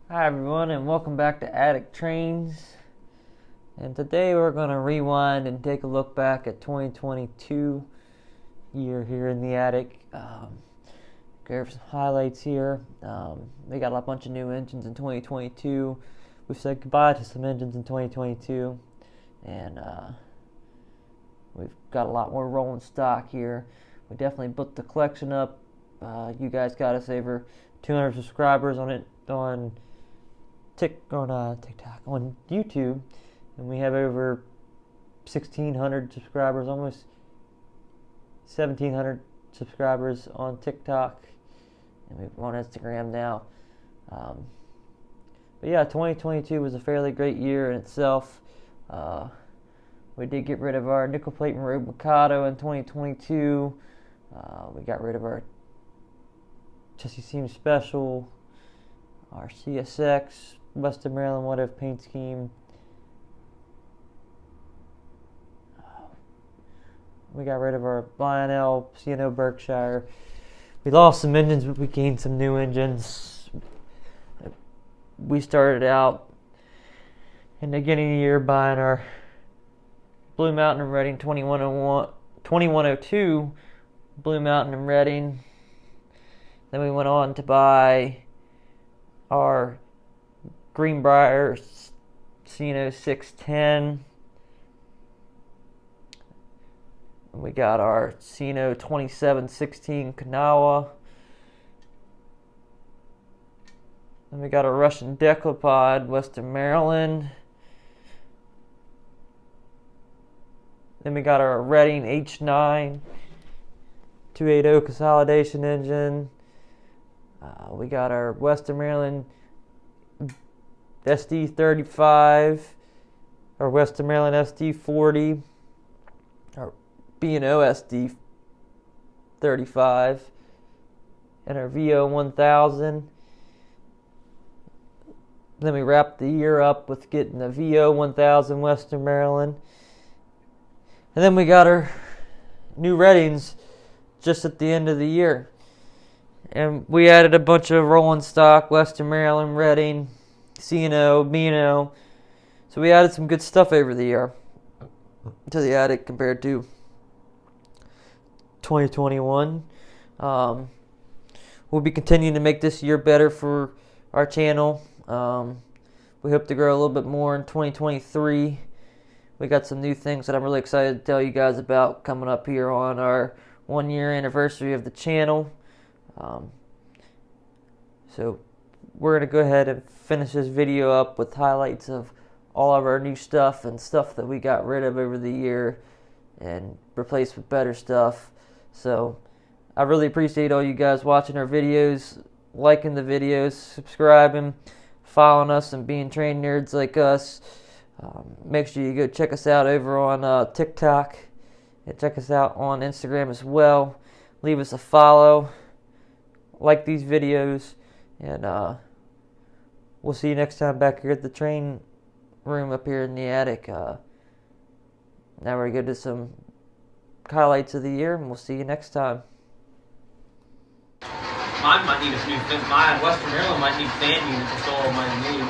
Hi everyone, and welcome back to Attic Trains. And today we're going to rewind and take a look back at 2022 year here in the attic. Give some highlights here. We got a bunch of new engines in 2022. We've said goodbye to some engines in 2022, and we've got a lot more rolling stock here. We definitely booked the collection up. You guys got us over 200 subscribers on TikTok, on YouTube, and we have over 1,600 subscribers, almost 1,700 subscribers on TikTok, and we're on Instagram now. But yeah, 2022 was a fairly great year in itself. We did get rid of our nickel plate and road Mikado in 2022. We got rid of our chassis seam special, our CSX, Western Maryland What If paint scheme. We got rid of our Lionel C&O Berkshire. We lost some engines, but we gained some new engines. We started out in the beginning of the year buying our Blue Mountain and Reading 2102 Blue Mountain and Reading. Then we went on to buy our Greenbrier C&O 610. We got our C&O 2716 Kanawha. Then we got our Russian Declapod, Western Maryland. Then we got our Reading H9 280 consolidation engine. We got our Western Maryland SD35, our Western Maryland SD40, our B&O SD35, and our VO 1000. Then we wrapped the year up with getting the VO 1000 Western Maryland. And then we got our new Readings just at the end of the year. And we added a bunch of rolling stock, Western Maryland, Reading, C&O, B&O. So we added some good stuff over the year to the attic compared to 2021. We'll be continuing to make this year better for our channel. We hope to grow a little bit more in 2023. We got some new things that I'm really excited to tell you guys about coming up here on our 1-year anniversary of the channel. So we're going to go ahead and finish this video up with highlights of all of our new stuff and stuff that we got rid of over the year and replaced with better stuff. So I really appreciate all you guys watching our videos, liking the videos, subscribing, following us, and being train nerds like us. Make sure you go check us out over on TikTok and check us out on Instagram as well. Leave us a follow, like these videos, and we'll see you next time back here at the train room up here in the attic. Now we're going to do some highlights of the year, and we'll see you next time. Mine might need a new, my Western Maryland might need fan units, that's all mine need.